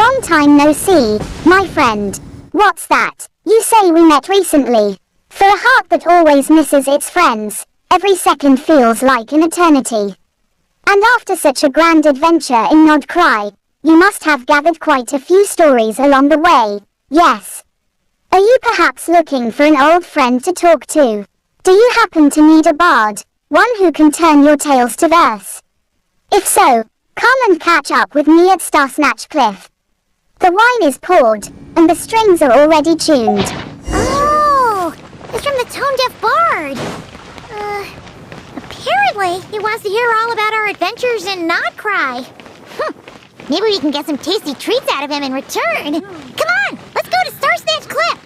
Long time no see, my friend. What's that? You say we met recently. For a heart that always misses its friends, every second feels like an eternity. And after such a grand adventure in Nod Cry, you must have gathered quite a few stories along the way, yes? Are you perhaps looking for an old friend to talk to? Do you happen to need a bard, one who can turn your tales to verse? If so, come and catch up with me at Star Snatch Cliff. The wine is poured, and the strings are already tuned. Oh, it's from the tone-deaf bard. Apparently, he wants to hear all about our adventures in Nod Cry. Maybe we can get some tasty treats out of him in return. Come on, let's go to Star Snatch Cliff.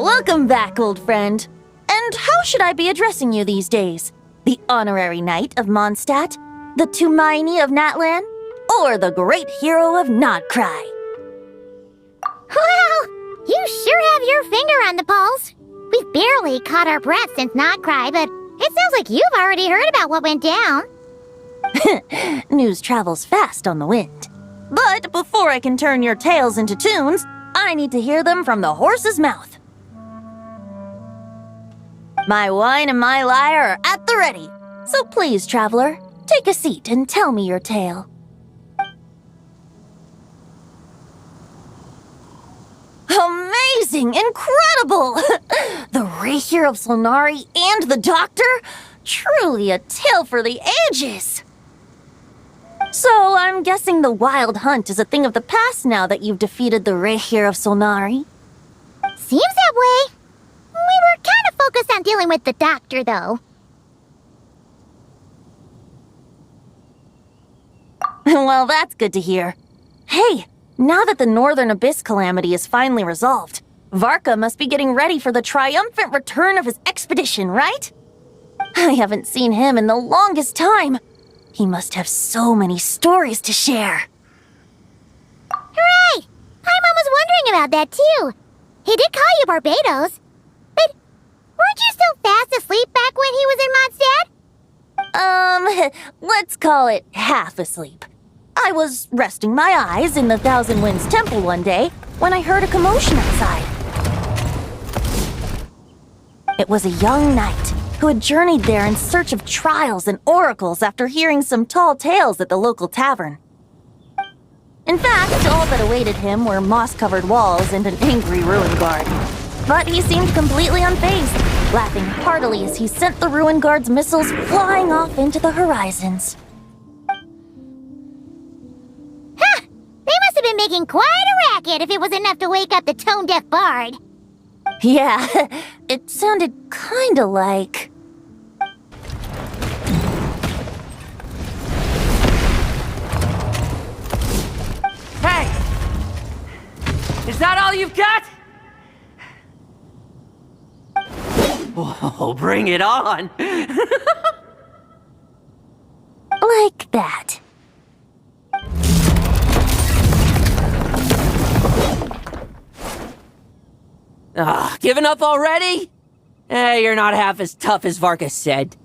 Welcome back, old friend. And how should I be addressing you these days? The honorary knight of Mondstadt? The Tumaini of Natlan? Or the great hero of Nodcry? Well, you sure have your finger on the pulse. We've barely caught our breath since Nodcry, but it sounds like you've already heard about what went down. News travels fast on the wind. But before I can turn your tales into tunes, I need to hear them from the horse's mouth. My wine and my lyre are at the ready. So please, traveler, take a seat and tell me your tale. Amazing! Incredible! The Rahier of Solnari and the Doctor? Truly a tale for the ages! So I'm guessing the wild hunt is a thing of the past now that you've defeated the Rahier of Solnari? Seems that way. We were kind of focused on dealing with the Doctor, though. Well, that's good to hear. Hey, now that the Northern Abyss calamity is finally resolved, Varka must be getting ready for the triumphant return of his expedition, right? I haven't seen him in the longest time. He must have so many stories to share. Hooray! Paimon was wondering about that, too. He did call you Barbados. But weren't you still fast asleep back when he was in Mondstadt? Let's call it half asleep. I was resting my eyes in the Thousand Winds Temple one day when I heard a commotion outside. It was a young knight who had journeyed there in search of trials and oracles after hearing some tall tales at the local tavern. In fact, all that awaited him were moss-covered walls and an angry ruin guard. But he seemed completely unfazed, laughing heartily as he sent the ruin guard's missiles flying off into the horizons. Ha! They must have been making quite a racket if it was enough to wake up the tone-deaf bard. Yeah, it sounded kinda like... Hey! Is that all you've got? Oh, bring it on! like that. Giving up already? You're not half as tough as Varka said.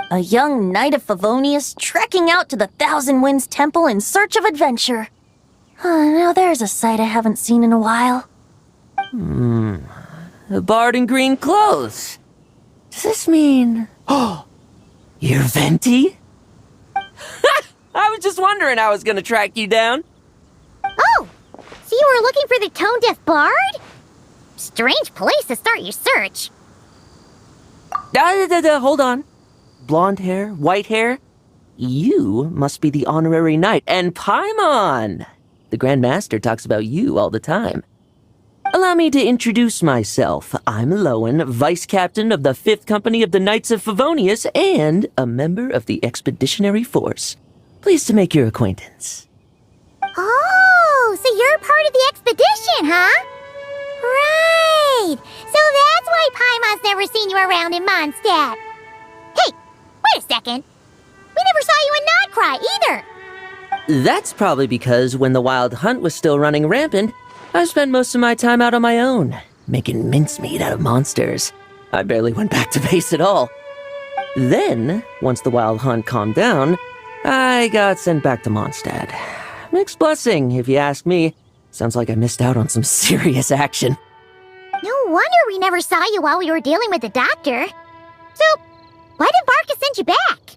A young knight of Favonius trekking out to the Thousand Winds Temple in search of adventure. Now there's a sight I haven't seen in a while. A bard in green clothes. Does this mean... Oh, you're Venti? I was just wondering how I was gonna track you down. Oh, so you were looking for the tone-deaf bard? Strange place to start your search. Hold on. Blonde hair, white hair. You must be the honorary knight, and Paimon! The Grand Master talks about you all the time. Allow me to introduce myself. I'm Lowen, Vice Captain of the 5th Company of the Knights of Favonius and a member of the Expeditionary Force. Pleased to make your acquaintance. Oh, so you're part of the expedition, huh? Right! So that's why Paimon's never seen you around in Mondstadt. Hey, second. We never saw you and Not Cry either. That's probably because when the wild hunt was still running rampant, I spent most of my time out on my own, making mincemeat out of monsters. I barely went back to base at all. Then, once the wild hunt calmed down, I got sent back to Mondstadt. Mixed blessing, if you ask me. Sounds like I missed out on some serious action. No wonder we never saw you while we were dealing with the doctor. So, why did Varka send you back?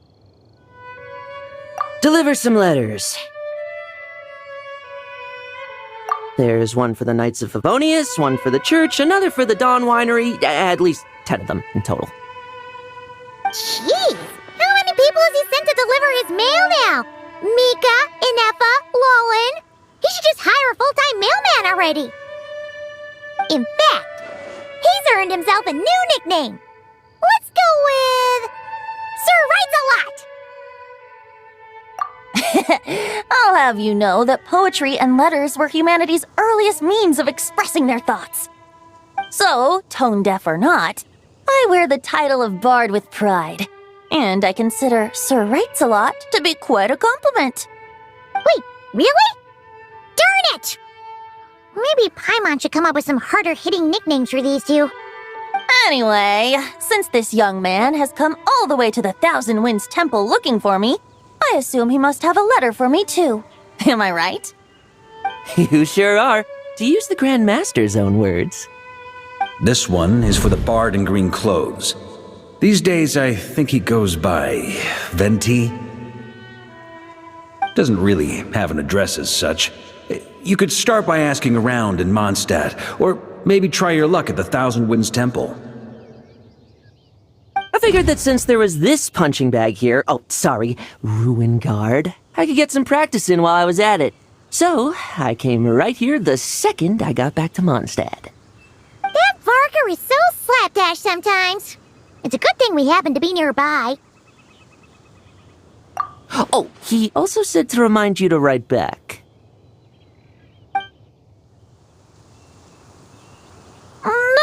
Deliver some letters. There's one for the Knights of Favonius, one for the church, another for the Dawn Winery, at least 10 of them in total. Jeez, how many people has he sent to deliver his mail now? Mika, Inefa, Lolan. He should just hire a full-time mailman already. In fact, he's earned himself a new nickname. Let's go with Sir Writes a Lot. I'll have you know that poetry and letters were humanity's earliest means of expressing their thoughts. So, tone-deaf or not, I wear the title of Bard with pride. And I consider Sir Writes a Lot to be quite a compliment. Wait, really? Darn it! Maybe Paimon should come up with some harder-hitting nicknames for these two. Anyway, since this young man has come all the way to the Thousand Winds Temple looking for me, I assume he must have a letter for me too. Am I right? You sure are, to use the Grand Master's own words. This one is for the bard in green clothes. These days, I think he goes by Venti. Doesn't really have an address as such. You could start by asking around in Mondstadt, or maybe try your luck at the Thousand Winds Temple. I figured that since there was this punching bag here, Ruin Guard, I could get some practice in while I was at it. So, I came right here the second I got back to Mondstadt. That Varka is so slapdash sometimes. It's a good thing we happen to be nearby. Oh, he also said to remind you to write back.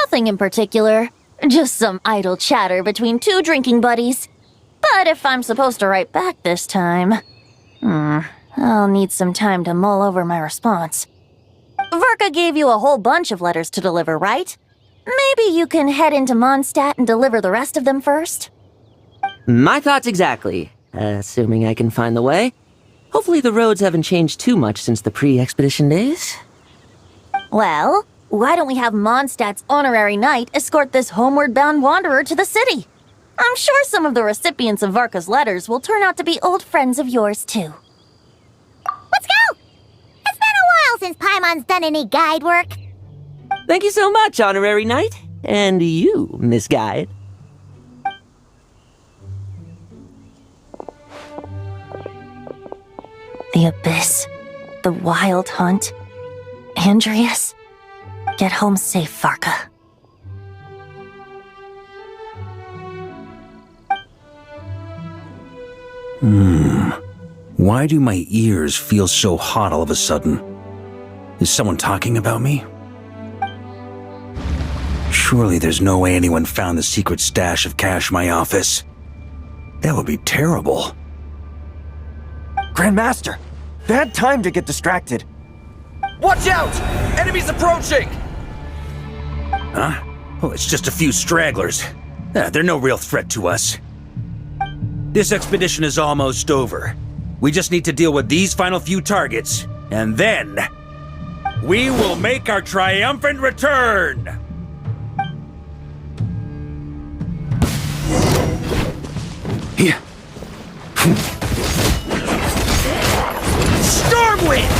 Nothing in particular. Just some idle chatter between two drinking buddies. But if I'm supposed to write back this time, I'll need some time to mull over my response. Varka gave you a whole bunch of letters to deliver, right? Maybe you can head into Mondstadt and deliver the rest of them first? My thoughts exactly, assuming I can find the way. Hopefully the roads haven't changed too much since the pre-expedition days. Well, why don't we have Mondstadt's honorary knight escort this homeward-bound wanderer to the city? I'm sure some of the recipients of Varka's letters will turn out to be old friends of yours, too. Let's go! It's been a while since Paimon's done any guide work. Thank you so much, honorary knight. And you, Miss Guide. The Abyss, the Wild Hunt, Andreas. Get home safe, Varka. Why do my ears feel so hot all of a sudden? Is someone talking about me? Surely there's no way anyone found the secret stash of cash in my office. That would be terrible. Grandmaster! Bad time to get distracted. Watch out! Enemies approaching! Huh? Oh, it's just a few stragglers. They're no real threat to us. This expedition is almost over. We just need to deal with these final few targets, and then we will make our triumphant return! Here. Stormwind!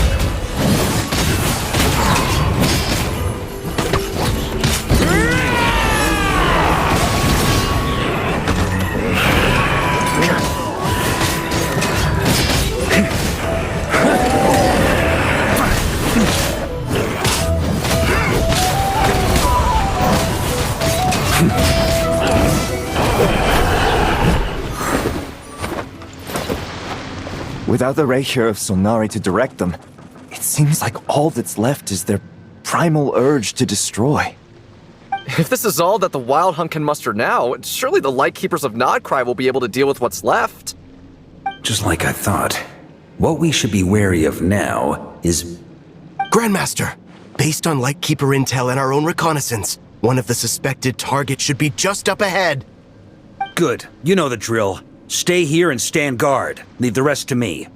Without the Reikir of Solnari to direct them, it seems like all that's left is their primal urge to destroy. If this is all that the Wild Hunt can muster now, surely the Lightkeepers of Nodcry will be able to deal with what's left. Just like I thought. What we should be wary of now is... Grandmaster, based on Lightkeeper intel and our own reconnaissance, one of the suspected targets should be just up ahead. Good. You know the drill. Stay here and stand guard. Leave the rest to me.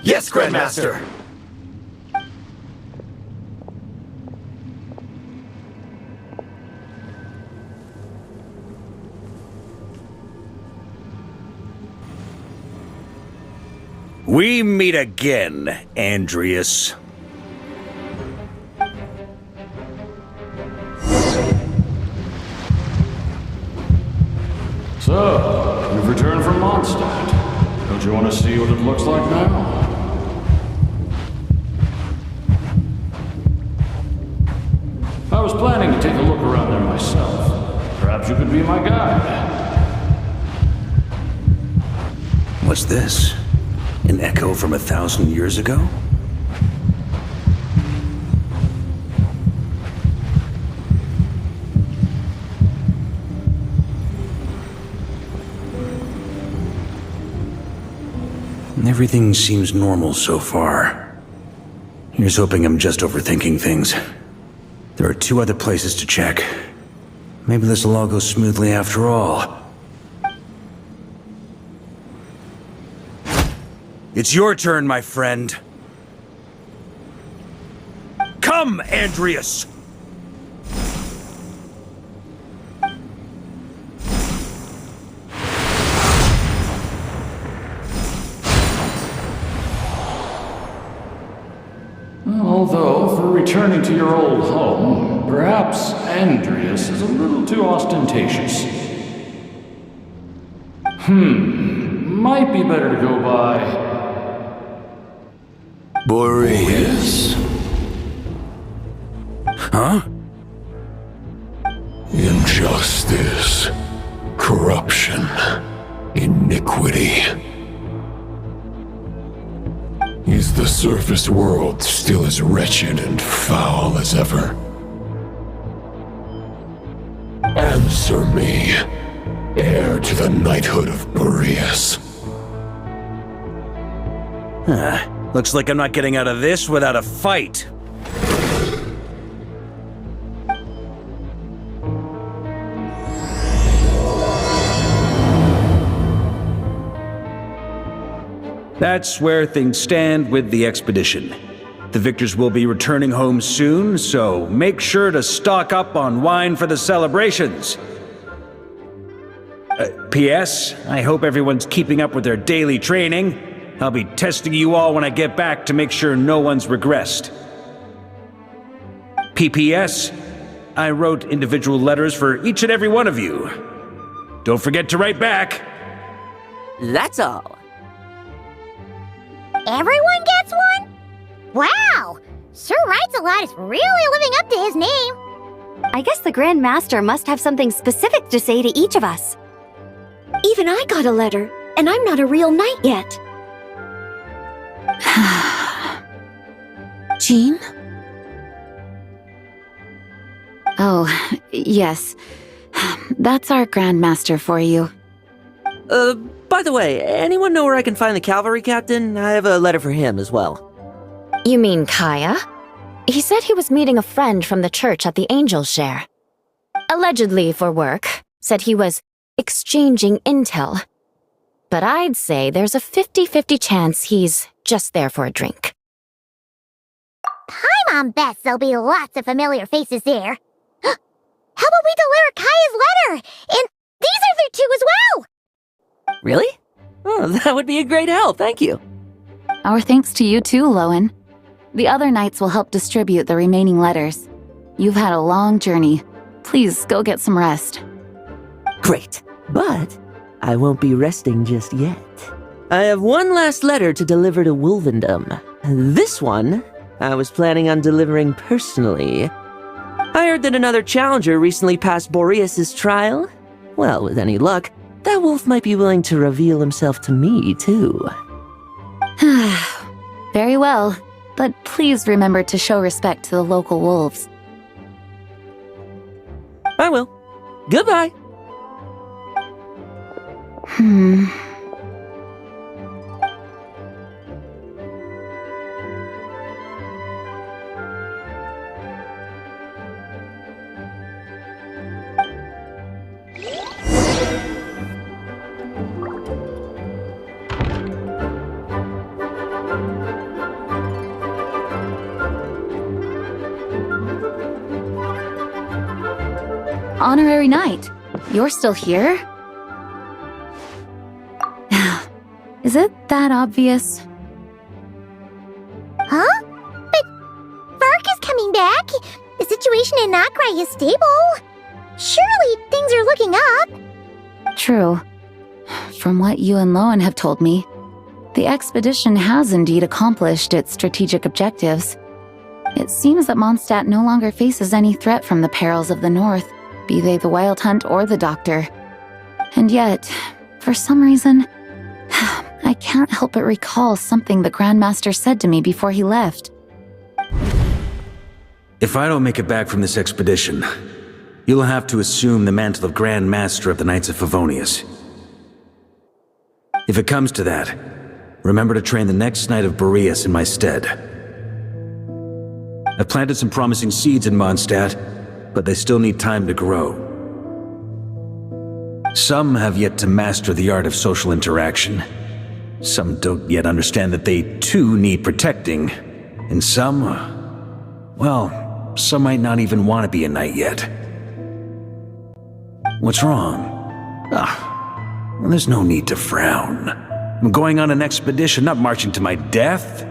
Yes, Grandmaster! We meet again, Andreas. So, you've returned from Mondstadt. Don't you want to see what it looks like now? I was planning to take a look around there myself. Perhaps you could be my guide. What's this? An echo from 1,000 years ago? Everything seems normal so far. Here's hoping I'm just overthinking things. There are 2 other places to check. Maybe this will all go smoothly after all. It's your turn, my friend. Come, Andreas! Although, for returning to your old home, perhaps Andreas is a little too ostentatious. Might be better to go by... Boreas. Huh? Injustice. Corruption. Iniquity. Is the surface world still as wretched and foul as ever? Answer me, heir to the knighthood of Boreas. Looks like I'm not getting out of this without a fight. That's where things stand with the expedition. The victors will be returning home soon, so make sure to stock up on wine for the celebrations. P.S. I hope everyone's keeping up with their daily training. I'll be testing you all when I get back to make sure no one's regressed. P.P.S. I wrote individual letters for each and every one of you. Don't forget to write back. That's all. Everyone gets one? Wow! Sir Writes-A-Lot is really living up to his name. I guess the Grand Master must have something specific to say to each of us. Even I got a letter, and I'm not a real knight yet. Jean? Oh, yes. That's our Grand Master for you. By the way, anyone know where I can find the cavalry captain? I have a letter for him as well. You mean Kaya? He said he was meeting a friend from the church at the Angel Share. Allegedly for work. Said he was exchanging intel. But I'd say there's a 50-50 chance he's just there for a drink. Paimon bets there'll be lots of familiar faces there. How about we deliver Kaya's letter? And these other 2 as well! Really? Oh, that would be a great help, thank you. Our thanks to you too, Lowen. The other knights will help distribute the remaining letters. You've had a long journey. Please go get some rest. Great, but I won't be resting just yet. I have one last letter to deliver to Wolvendom. This one, I was planning on delivering personally. I heard that another challenger recently passed Boreas' trial. Well, with any luck, that wolf might be willing to reveal himself to me, too. Very well, but please remember to show respect to the local wolves. I will. Goodbye. Honorary Knight, you're still here? Is it that obvious? Huh? But Vark is coming back. The situation in Nakrai is stable. Surely things are looking up. True. From what you and Lowen have told me, the expedition has indeed accomplished its strategic objectives. It seems that Mondstadt no longer faces any threat from the perils of the North, be they the Wild Hunt or the Doctor. And yet, for some reason, I can't help but recall something the Grandmaster said to me before he left. If I don't make it back from this expedition, you'll have to assume the mantle of Grand Master of the Knights of Favonius. If it comes to that, remember to train the next Knight of Boreas in my stead. I've planted some promising seeds in Mondstadt, but they still need time to grow. Some have yet to master the art of social interaction. Some don't yet understand that they too need protecting. And some, well, some might not even want to be a knight yet. What's wrong? Well, there's no need to frown. I'm going on an expedition, not marching to my death.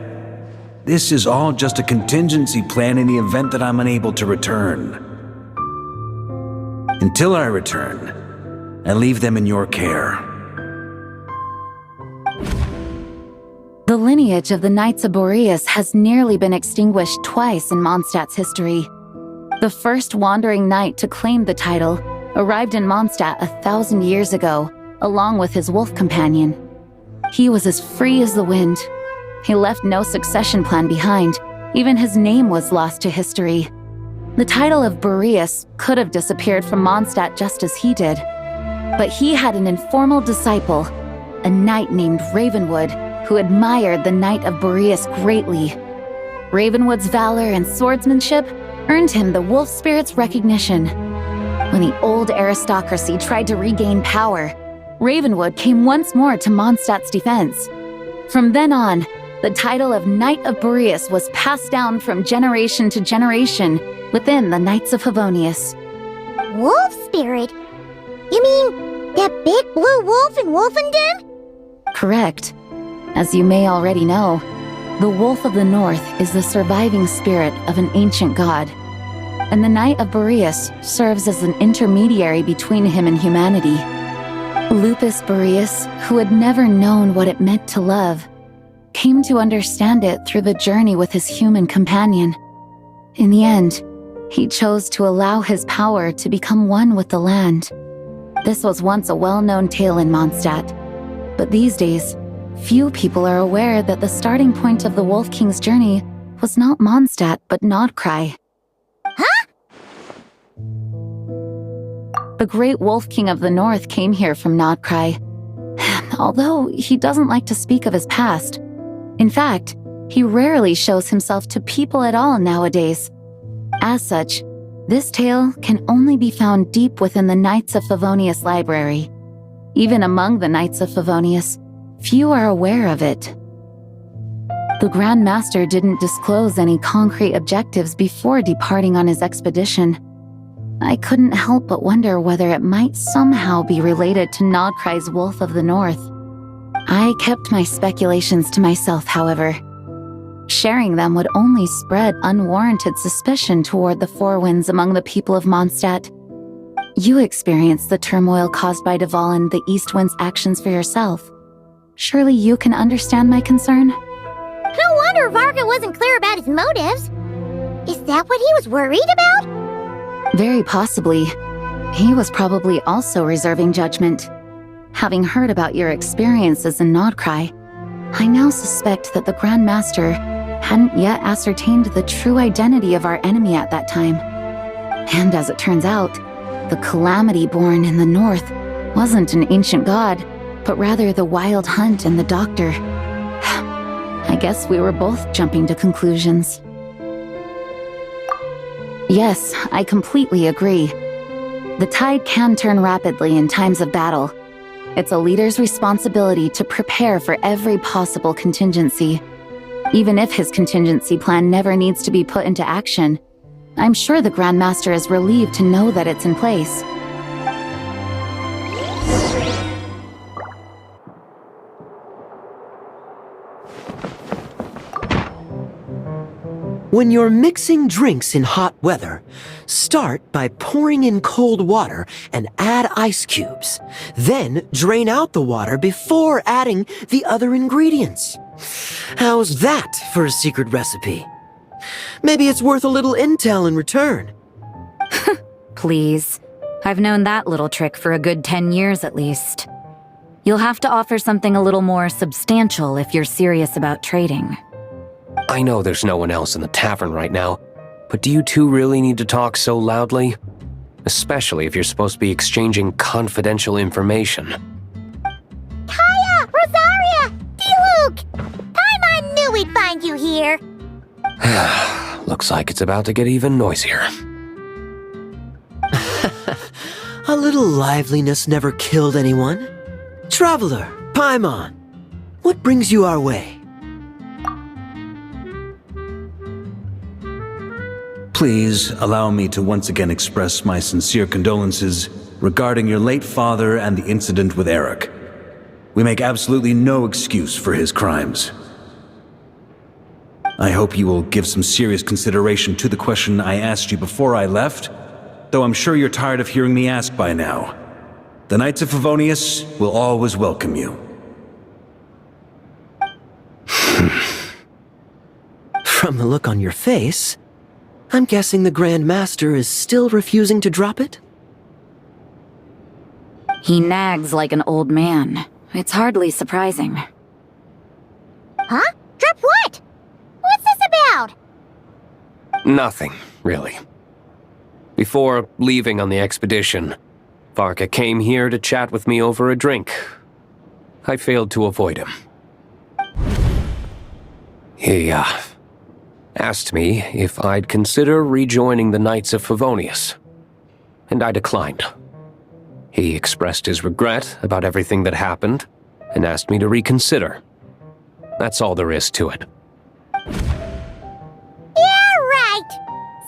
This is all just a contingency plan in the event that I'm unable to return. Until I return, I leave them in your care. The lineage of the Knights of Boreas has nearly been extinguished twice in Mondstadt's history. The first wandering knight to claim the title arrived in Mondstadt 1,000 years ago, along with his wolf companion. He was as free as the wind. He left no succession plan behind. Even his name was lost to history. The title of Boreas could have disappeared from Mondstadt just as he did. But he had an informal disciple, a knight named Ravenwood, who admired the Knight of Boreas greatly. Ravenwood's valor and swordsmanship earned him the wolf spirit's recognition. When the old aristocracy tried to regain power, Ravenwood came once more to Mondstadt's defense. From then on, the title of Knight of Boreas was passed down from generation to generation within the Knights of Favonius. Wolf spirit? You mean that big blue wolf in Wolfendom? Correct. As you may already know, the Wolf of the North is the surviving spirit of an ancient god, and the Knight of Boreas serves as an intermediary between him and humanity. Lupus Boreas, who had never known what it meant to love, came to understand it through the journey with his human companion. In the end, he chose to allow his power to become one with the land. This was once a well-known tale in Mondstadt, but these days, few people are aware that the starting point of the Wolf King's journey was not Mondstadt, but Nodcry. Huh? The Great Wolf King of the North came here from Nodcry, although he doesn't like to speak of his past. In fact, he rarely shows himself to people at all nowadays. As such, this tale can only be found deep within the Knights of Favonius library. Even among the Knights of Favonius, few are aware of it. The Grand Master didn't disclose any concrete objectives before departing on his expedition. I couldn't help but wonder whether it might somehow be related to Nodcry's Wolf of the North. I kept my speculations to myself, however. Sharing them would only spread unwarranted suspicion toward the Four Winds among the people of Mondstadt. You experienced the turmoil caused by Duvall and the East Wind's actions for yourself. Surely you can understand my concern? No wonder Varga wasn't clear about his motives. Is that what he was worried about? Very possibly. He was probably also reserving judgment. Having heard about your experiences in Nodcry, I now suspect that the Grand Master hadn't yet ascertained the true identity of our enemy at that time. And as it turns out, The calamity born in the north wasn't an ancient god, but rather the wild hunt and the doctor. I guess we were both jumping to conclusions. Yes, I completely agree. The tide can turn rapidly in times of battle. It's a leader's responsibility to prepare for every possible contingency. Even if his contingency plan never needs to be put into action, I'm sure the Grandmaster is relieved to know that it's in place. When you're mixing drinks in hot weather, start by pouring in cold water and add ice cubes. Then drain out the water before adding the other ingredients. How's that for a secret recipe? Maybe it's worth a little intel in return. Please. I've known that little trick for a good 10 years at least. You'll have to offer something a little more substantial if you're serious about trading. I know there's no one else in the tavern right now, but do you two really need to talk so loudly? Especially if you're supposed to be exchanging confidential information. Kaya! Rosaria! D-Luke! Paimon knew we'd find you here! Looks like it's about to get even noisier. A little liveliness never killed anyone. Traveler, Paimon, what brings you our way? Please allow me to once again express my sincere condolences regarding your late father and the incident with Eric. We make absolutely no excuse for his crimes. I hope you will give some serious consideration to the question I asked you before I left, though I'm sure you're tired of hearing me ask by now. The Knights of Favonius will always welcome you. From the look on your face, I'm guessing the Grand Master is still refusing to drop it? He nags like an old man. It's hardly surprising. Huh? Drop what? What's this about? Nothing, really. Before leaving on the expedition, Varka came here to chat with me over a drink. I failed to avoid him. He, asked me if I'd consider rejoining the Knights of Favonius, and I declined. He expressed his regret about everything that happened, and asked me to reconsider. That's all there is to it. Yeah, right!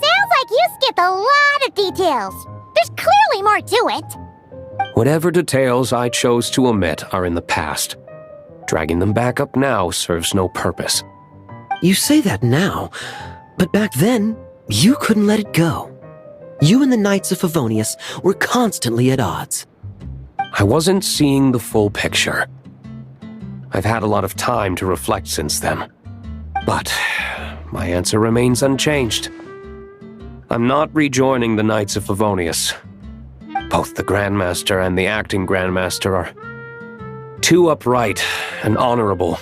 Sounds like you skipped a lot of details. There's clearly more to it. Whatever details I chose to omit are in the past. Dragging them back up now serves no purpose. You say that now, but back then, you couldn't let it go. You and the Knights of Favonius were constantly at odds. I wasn't seeing the full picture. I've had a lot of time to reflect since then. But my answer remains unchanged. I'm not rejoining the Knights of Favonius. Both the Grandmaster and the acting Grandmaster are too upright and honorable.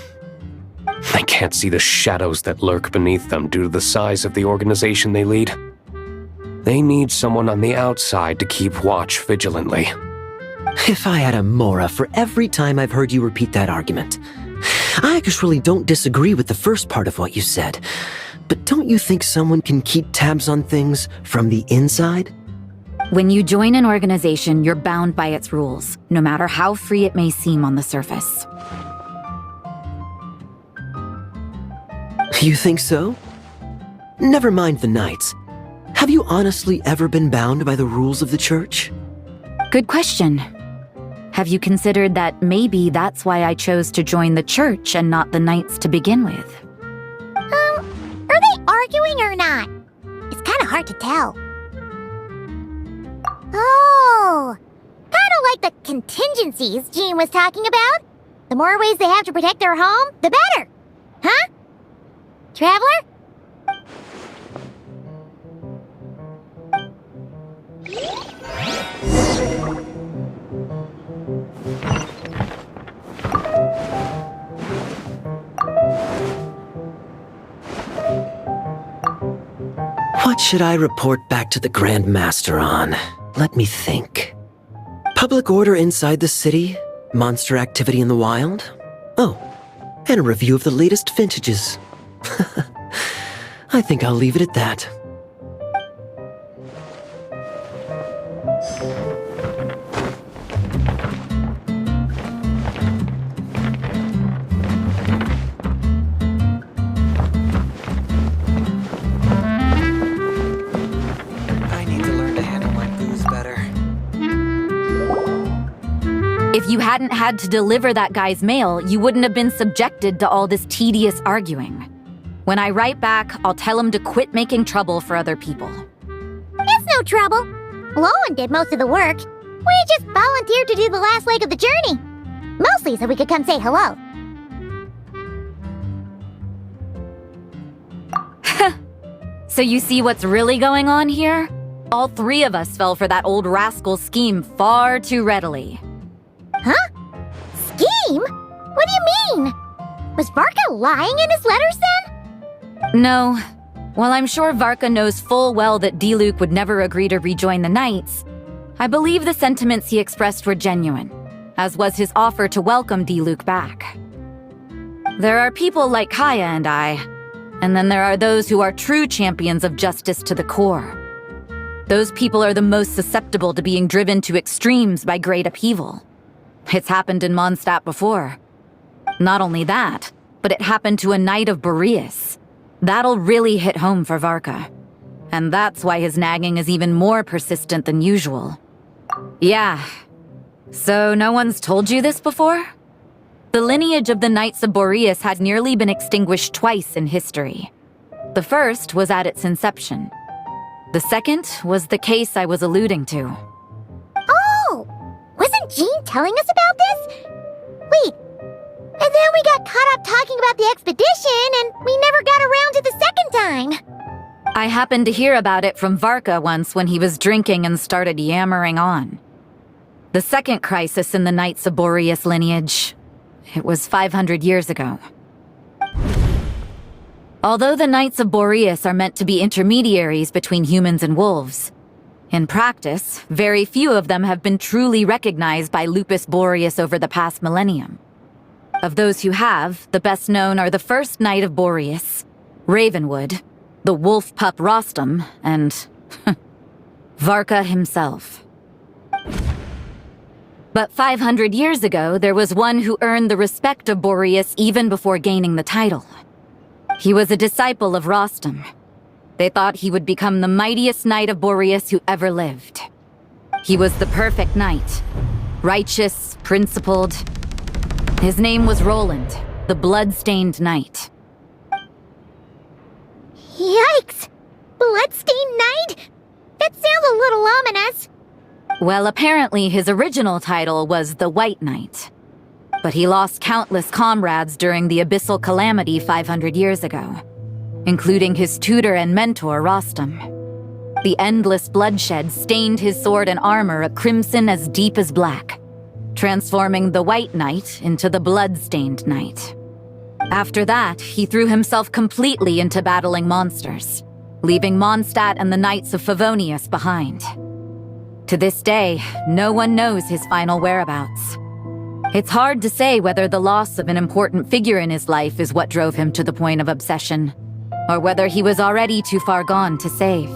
I can't see the shadows that lurk beneath them due to the size of the organization they lead. They need someone on the outside to keep watch vigilantly. If I had a Mora for every time I've heard you repeat that argument. I actually don't disagree with the first part of what you said, but don't you think someone can keep tabs on things from the inside? When you join an organization, you're bound by its rules, no matter how free it may seem on the surface. You think so? Never mind the Knights. Have you honestly ever been bound by the rules of the Church? Good question. Have you considered that maybe that's why I chose to join the Church and not the Knights to begin with? Are they arguing or not? It's kind of hard to tell. Oh, kind of like the contingencies Jean was talking about. The more ways they have to protect their home, the better. Huh? Traveler? What should I report back to the Grand Master on? Let me think. Public order inside the city, monster activity in the wild. Oh, and a review of the latest vintages. I think I'll leave it at that. I need to learn to handle my booze better. If you hadn't had to deliver that guy's mail, you wouldn't have been subjected to all this tedious arguing. When I write back, I'll tell him to quit making trouble for other people. It's no trouble. Lowen did most of the work. We just volunteered to do the last leg of the journey. Mostly so we could come say hello. So you see what's really going on here? All three of us fell for that old rascal's scheme far too readily. Huh? Scheme? What do you mean? Was Varka lying in his letters then? No. While I'm sure Varka knows full well that Diluc would never agree to rejoin the Knights, I believe the sentiments he expressed were genuine, as was his offer to welcome Diluc back. There are people like Kaya and I, and then there are those who are true champions of justice to the core. Those people are the most susceptible to being driven to extremes by great upheaval. It's happened in Mondstadt before. Not only that, but it happened to a Knight of Boreas. That'll really hit home for Varka. And that's why his nagging is even more persistent than usual. Yeah. So no one's told you this before? The lineage of the Knights of Boreas had nearly been extinguished twice in history. The first was at its inception. The second was the case I was alluding to. Oh! Wasn't Jean telling us about this? Wait, and then we got caught up talking about the expedition, and we never got around to the second time. I happened to hear about it from Varka once when he was drinking and started yammering on. The second crisis in the Knights of Boreas lineage. It was 500 years ago. Although the Knights of Boreas are meant to be intermediaries between humans and wolves, in practice, very few of them have been truly recognized by Lupus Boreas over the past millennium. Of those who have, the best known are the first Knight of Boreas, Ravenwood, the wolf pup Rostam, and Varka himself. But 500 years ago, there was one who earned the respect of Boreas even before gaining the title. He was a disciple of Rostam. They thought he would become the mightiest Knight of Boreas who ever lived. He was the perfect knight. Righteous, principled. His name was Roland, the blood-stained knight. Yikes! Bloodstained Knight? That sounds a little ominous. Well, apparently his original title was the White Knight. But he lost countless comrades during the Abyssal Calamity 500 years ago, including his tutor and mentor, Rostam. The endless bloodshed stained his sword and armor a crimson as deep as black, transforming the White Knight into the Blood-Stained Knight. After that, he threw himself completely into battling monsters, leaving Mondstadt and the Knights of Favonius behind. To this day, no one knows his final whereabouts. It's hard to say whether the loss of an important figure in his life is what drove him to the point of obsession, or whether he was already too far gone to save.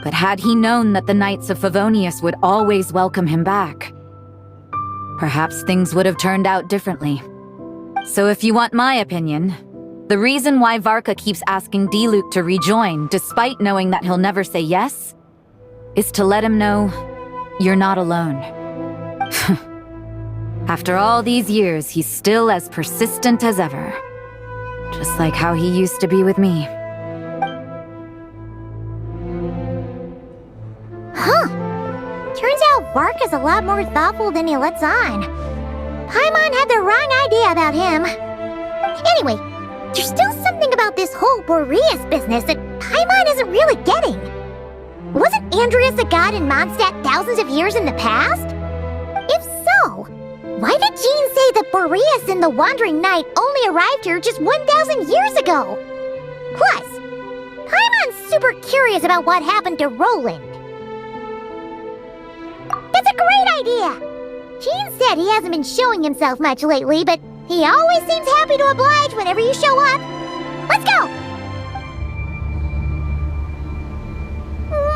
But had he known that the Knights of Favonius would always welcome him back, perhaps things would have turned out differently. So if you want my opinion, the reason why Varka keeps asking Diluc to rejoin, despite knowing that he'll never say yes, is to let him know you're not alone. After all these years, he's still as persistent as ever. Just like how he used to be with me. Huh. Turns out Varka's a lot more thoughtful than he lets on. Paimon had the wrong idea about him. Anyway, there's still something about this whole Boreas business that Paimon isn't really getting. Wasn't Andreas a god in Mondstadt thousands of years in the past? If so, why did Jean say that Boreas and the Wandering Knight only arrived here just 1,000 years ago? Plus, Paimon's super curious about what happened to Roland. idea. Gene said he hasn't been showing himself much lately, but he always seems happy to oblige whenever you show up. Let's go!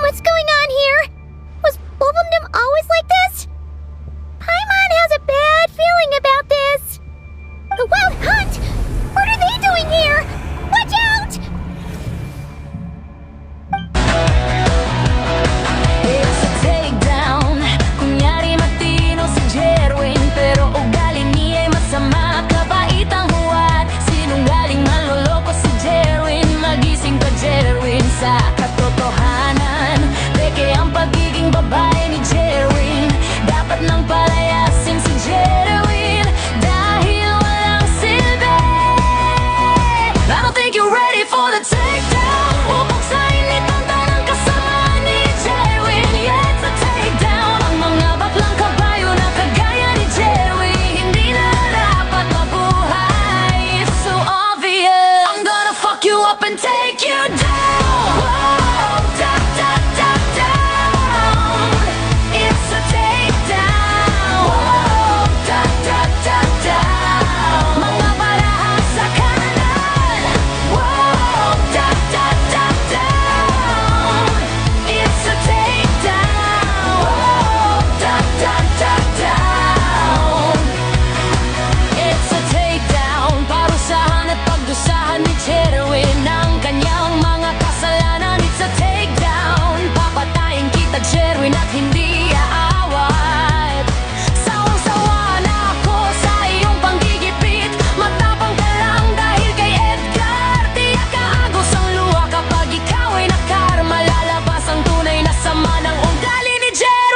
What's going on here? Was both of them always like this? Paimon has a bad feeling about this. The Wild Hunt? What are they doing here? Watch out! It's a takedown. Kunyari matino si Jerwin, pero ugali niya ay masama. Kabait ang huwad, sinungaling manloloko si Jerwin. Magising ka Jerwin sa katotohanan. Peke ang pagiging babae ni Jerwin. Dapat nang palayasin si Jerwin dahil walang silbi. I don't think you're ready for the takedown. Bubuksain itong tanang kasama ni Jerwin. Yeah, it's a takedown. Ang mga baklang kabayo na kagaya ni Jerwin hindi na dapat mabuhay. It's so obvious. I'm gonna fuck you up and take you down. Whoa, down, down, down, down. It's a takedown. Whoa, down, down, down, down. Mga barahan sa kanan. Whoa, down, down, down, down. It's a takedown. Whoa, down, down, down, down. It's a takedown. Parusahan at pagdusahan ni Jerwin ang kanyang mga kasalanan. It's a takedown. Papatayin kita Jerwin at hindi aawat. Sawang-sawa na ako sa iyong panggigipit. Matapang ka lang dahil kay Edgar. Tiyak kaagos ang luha kapag ikaw ay nakarma. Lalabas ang tunay na sama ng ugali ni Jerwin.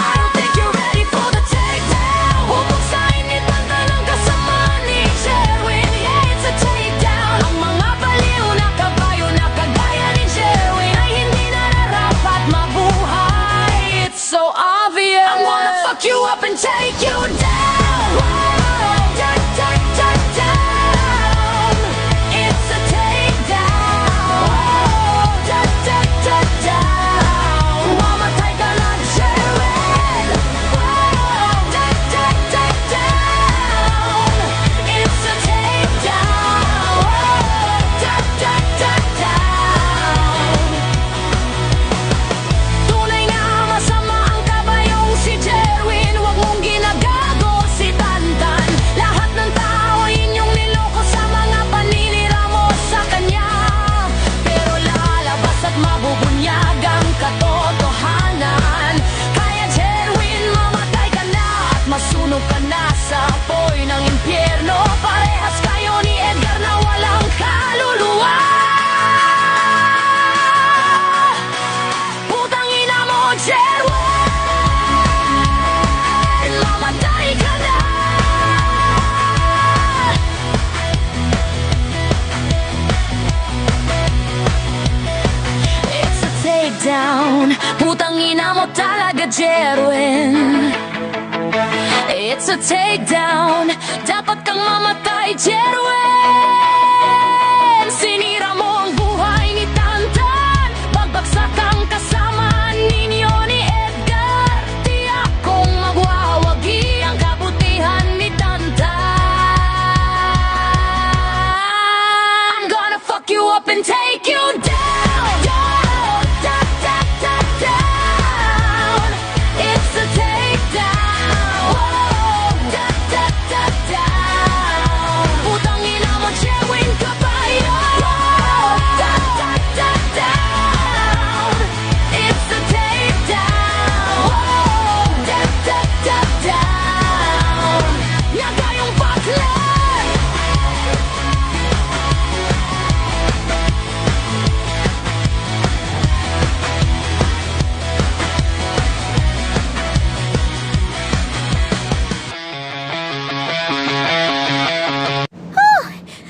I don't think you're ready for the takedown. Bubuksain itong tanang kasama ni Jerwin. Yeah, it's a takedown. Ang mga baliw na kabayo na kagaya ni Jerwin ay hindi nararapat mabuhay. It's so obvious. I'm gonna fuck you up and take you down. Whoa, down, down, down, down. It's a takedown. Whoa, down, down, down, down. Mamatay ka na, Jerwin. Whoa, down, down, down, down. It's a takedown. Whoa, down, down, down, down. Tunay na masama ang kabayong si Jerwin. Huwag mong ginagago si Tantan. Lahat ng tao ay inyong niloko sa mga paninira mo sa kanya. Pero lalabas at mabubunyag ang katotohanan. Kaya Jerwin, mamatay ka na at masunog ka na sa apoy ng impyerno. Parehas kayo ni Edgar na walang kaluluwa. Putang ina mo, Jerwin! Mamatay ka na! It's a takedown. Putang ina mo talaga, Jerwin. It's a takedown. Dapat kang mamatay, Jerwin. Sinira mo ang buhay ni Tantan. Bagbagsak ang kasama ninyo ni Edgar. Tiyak kong magwawagi ang kabutihan ni Tantan. I'm gonna fuck you up and take you down. Down, down, down, down, down. It's a takedown. Whoa, down, down, down, down. Putang ina mo, Jerwin Caballo. Whoa, down, down, down, down. It's a takedown. Whoa, down, down, down, down. Nagayong bakla.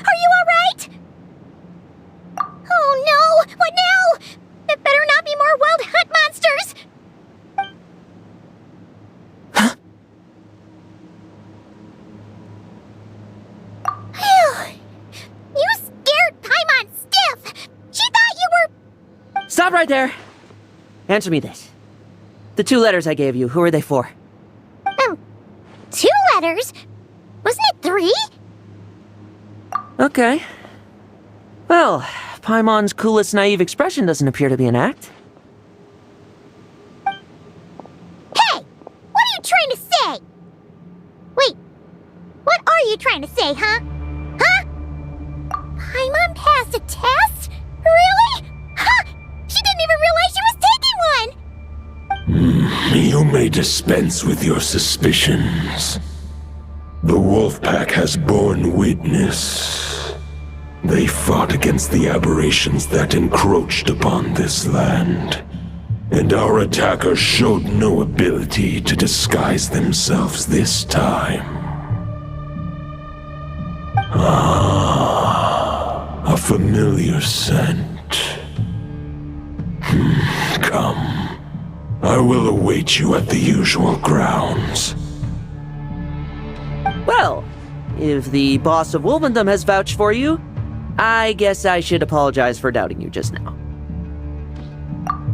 Are you alright? Oh no! What now? It better not be more Wild Hunt monsters! Phew! You scared Paimon stiff! She thought you were... Stop right there. Answer me this. The 2 letters I gave you, who are they for? 2 letters? Wasn't it 3? Okay. Well, Paimon's coolest naive expression doesn't appear to be an act. Hey! What are you trying to say? Wait, what are you trying to say, huh? Huh? Paimon passed a test? Really? Huh! She didn't even realize she was taking one! You may dispense with your suspicions. The wolf pack has borne witness. They fought against the aberrations that encroached upon this land, and our attackers showed no ability to disguise themselves this time. A familiar scent. Come. I will await you at the usual grounds. Well, if the boss of Wolvendom has vouched for you, I guess I should apologize for doubting you just now.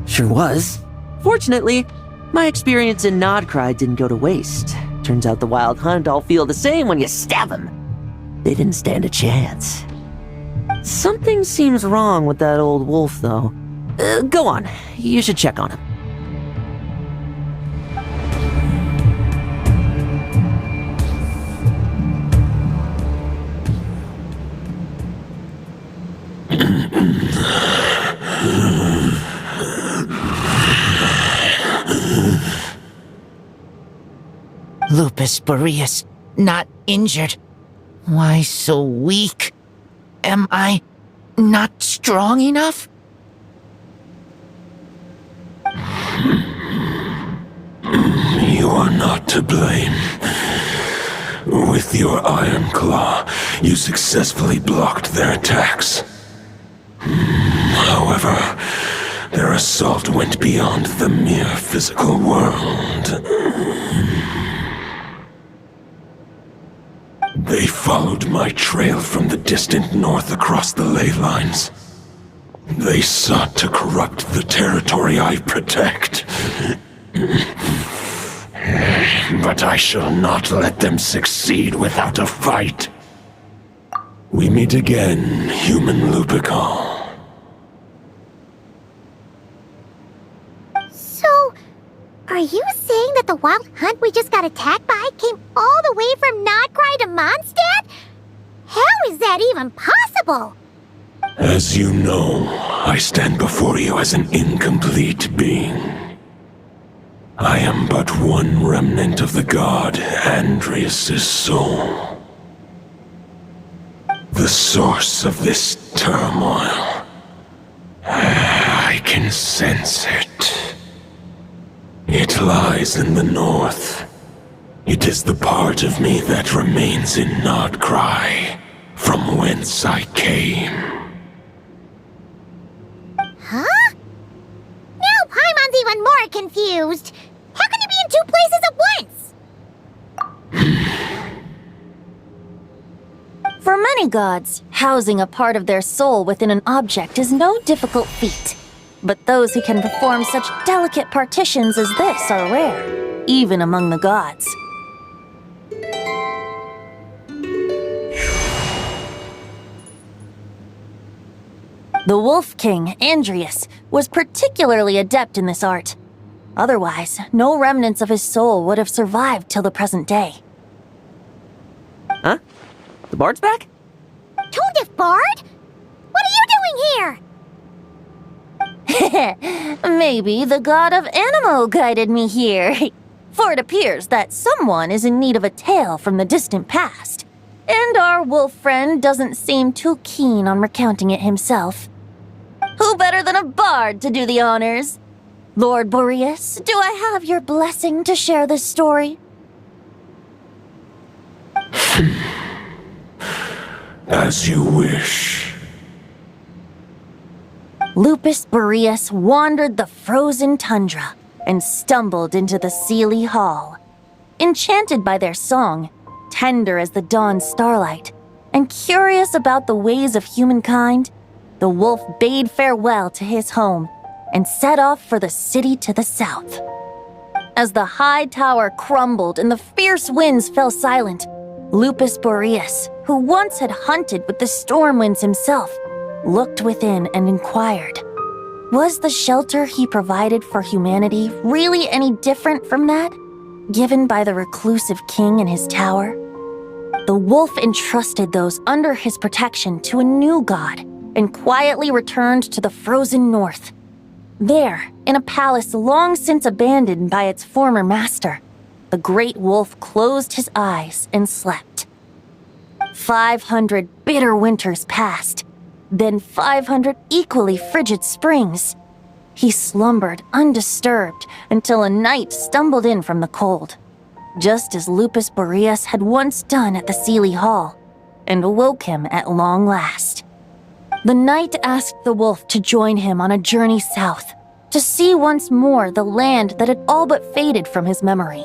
Sure was. Fortunately, my experience in Nodcry didn't go to waste. Turns out the Wild Hunt all feel the same when you stab them. They didn't stand a chance. Something seems wrong with that old wolf, though. Go on, you should check on him. Lupus Boreas, not injured. Why so weak? Am I not strong enough? You are not to blame. With your Iron Claw, you successfully blocked their attacks. However, their assault went beyond the mere physical world. They followed my trail from the distant north across the ley lines. They sought to corrupt the territory I protect. But I shall not let them succeed without a fight. We meet again, human Lupical. So, are you saying that the Wild Hunt we just got attacked by came all the way from Nodcry to Mondstadt? How is that even possible? As you know, I stand before you as an incomplete being. I am but one remnant of the god Andreas' soul. The source of this turmoil. I can sense it. It lies in the north. It is the part of me that remains in Nodcry, from whence I came. Huh? Now Paimon's even more confused. How can he be in 2 places at once? For many gods, housing a part of their soul within an object is no difficult feat. But those who can perform such delicate partitions as this are rare, even among the gods. The Wolf King, Andreas, was particularly adept in this art. Otherwise, no remnants of his soul would have survived till the present day. Huh? The bard's back? Toadif Bard? What are you doing here? Maybe the god of Animo guided me here. For it appears that someone is in need of a tale from the distant past. And our wolf friend doesn't seem too keen on recounting it himself. Who better than a bard to do the honors? Lord Boreas, do I have your blessing to share this story? As you wish. Lupus Boreas wandered the frozen tundra and stumbled into the Seelie Hall. Enchanted by their song, tender as the dawn starlight, and curious about the ways of humankind, the wolf bade farewell to his home and set off for the city to the south. As the high tower crumbled and the fierce winds fell silent, Lupus Boreas, who once had hunted with the storm winds himself, looked within and inquired, was the shelter he provided for humanity really any different from that given by the reclusive king in his tower? The wolf entrusted those under his protection to a new god and quietly returned to the frozen north. There, in a palace long since abandoned by its former master, the great wolf closed his eyes and slept. 500 bitter winters passed, then 500 equally frigid springs. He slumbered undisturbed until a night stumbled in from the cold, just as Lupus Boreas had once done at the Seelie Hall, and awoke him at long last. The night asked the wolf to join him on a journey south, to see once more the land that had all but faded from his memory.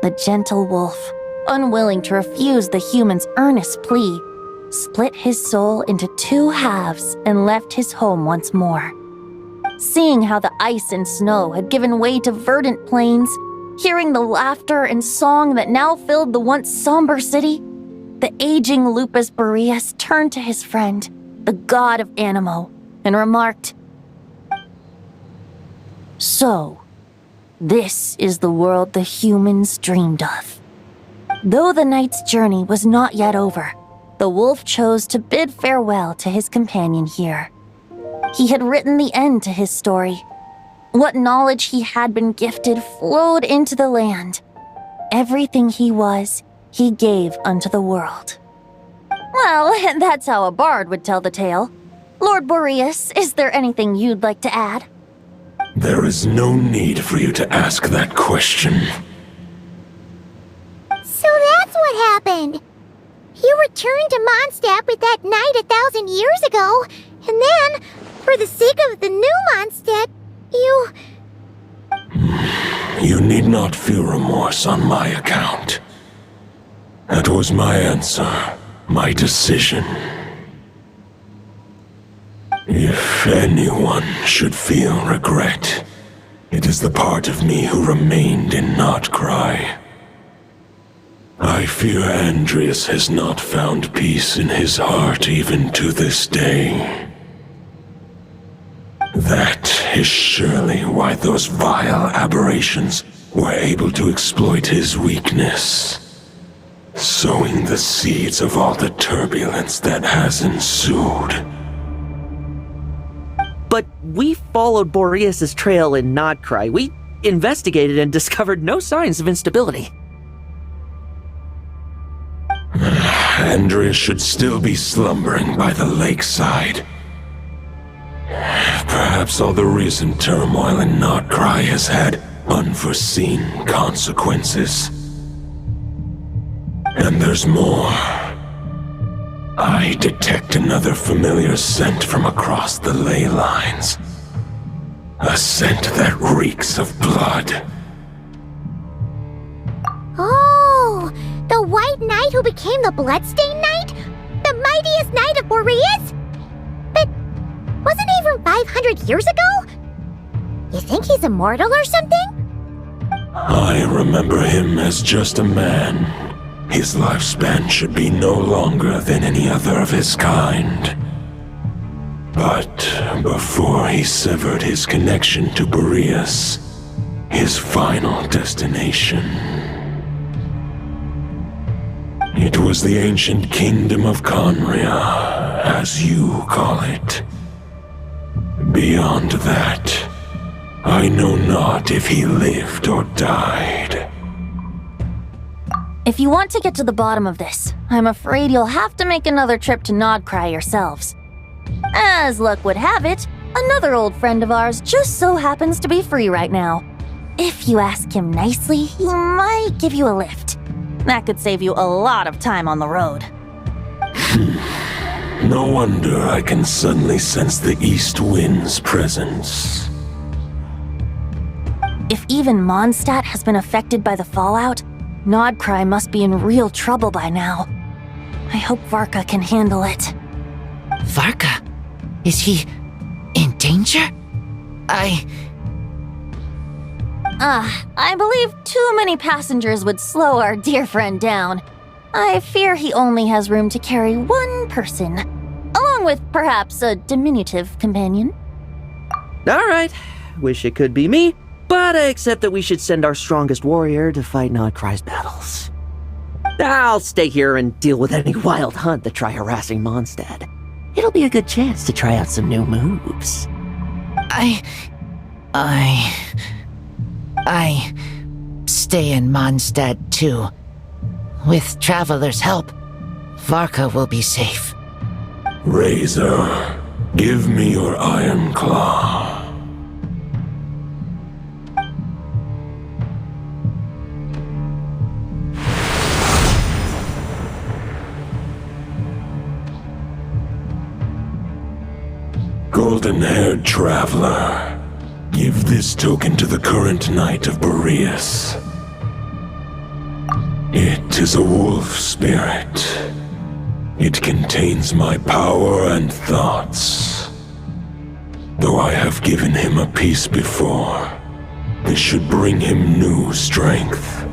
The gentle wolf, unwilling to refuse the human's earnest plea, split his soul into 2 halves and left his home once more. Seeing how the ice and snow had given way to verdant plains, hearing the laughter and song that now filled the once somber city, the aging Lupus Boreas turned to his friend, the god of Animo, and remarked, "So, this is the world the humans dreamed of." Though the night's journey was not yet over, the wolf chose to bid farewell to his companion here. He had written the end to his story. What knowledge he had been gifted flowed into the land. Everything he was, he gave unto the world. Well, that's how a bard would tell the tale. Lord Boreas, is there anything you'd like to add? There is no need for you to ask that question. So that's what happened. You returned to Mondstadt with that knight 1,000 years ago, and then, for the sake of the new Mondstadt, you... You need not feel remorse on my account. That was my answer, my decision. If anyone should feel regret, it is the part of me who remained in Notcry. I fear Andreas has not found peace in his heart even to this day. That is surely why those vile aberrations were able to exploit his weakness, sowing the seeds of all the turbulence that has ensued. But we followed Boreas' trail in Nodcry. We investigated and discovered no signs of instability. Andreas should still be slumbering by the lakeside. Perhaps all the recent turmoil in Notcry has had unforeseen consequences. And there's more. I detect another familiar scent from across the ley lines. A scent that reeks of blood. Oh, the White Knight who became the Bloodstained Knight? The mightiest knight of Boreas? But wasn't he from 500 years ago? You think he's immortal or something? I remember him as just a man. His lifespan should be no longer than any other of his kind. But before he severed his connection to Boreas, his final destination, it was the ancient kingdom of Conria, as you call it. Beyond that, I know not if he lived or died. If you want to get to the bottom of this, I'm afraid you'll have to make another trip to Nodcry yourselves. As luck would have it, another old friend of ours just so happens to be free right now. If you ask him nicely, he might give you a lift. That could save you a lot of time on the road. No wonder I can suddenly sense the east wind's presence. If even Mondstadt has been affected by the fallout, Nodcry must be in real trouble by now. I hope Varka can handle it. Varka? Is he in danger? I believe too many passengers would slow our dear friend down. I fear he only has room to carry one person, along with perhaps a diminutive companion. Alright, wish it could be me, but I accept that we should send our strongest warrior to fight Nodcry's battles. I'll stay here and deal with any wild hunt that try harassing Mondstadt. It'll be a good chance to try out some new moves. I stay in Mondstadt too. With Traveler's help, Varka will be safe. Razor, give me your iron claw. Golden-haired traveler, give this token to the current knight of Boreas. It is a wolf spirit. It contains my power and thoughts. Though I have given him a piece before, this should bring him new strength.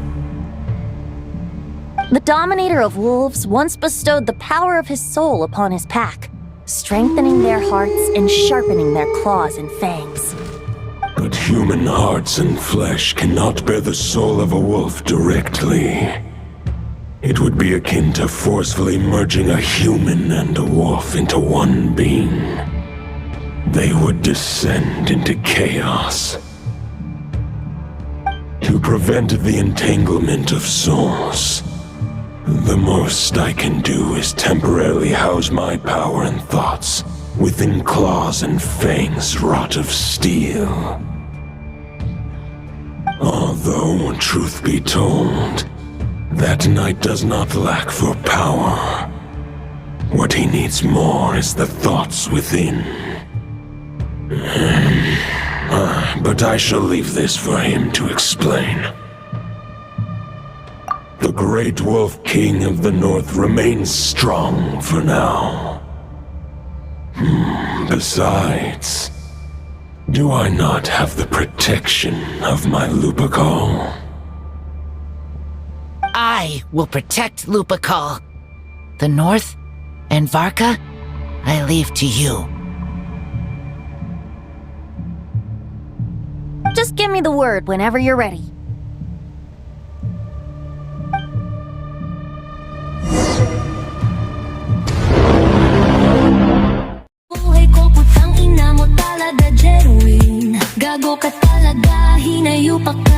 The Dominator of Wolves once bestowed the power of his soul upon his pack, strengthening their hearts and sharpening their claws and fangs. But human hearts and flesh cannot bear the soul of a wolf directly. It would be akin to forcefully merging a human and a wolf into one being. They would descend into chaos. To prevent the entanglement of souls, the most I can do is temporarily house my power and thoughts within claws and fangs wrought of steel. Although, truth be told, that knight does not lack for power. What he needs more is the thoughts within. But I shall leave this for him to explain. The Great Wolf King of the North remains strong for now. Besides, do I not have the protection of my Lupacol? I will protect Lupacol. The North and Varka, I leave to you. Just give me the word whenever you're ready. Buhay ko putang ina mo talaga genuine. Gago ka talaga, hinayupa ka.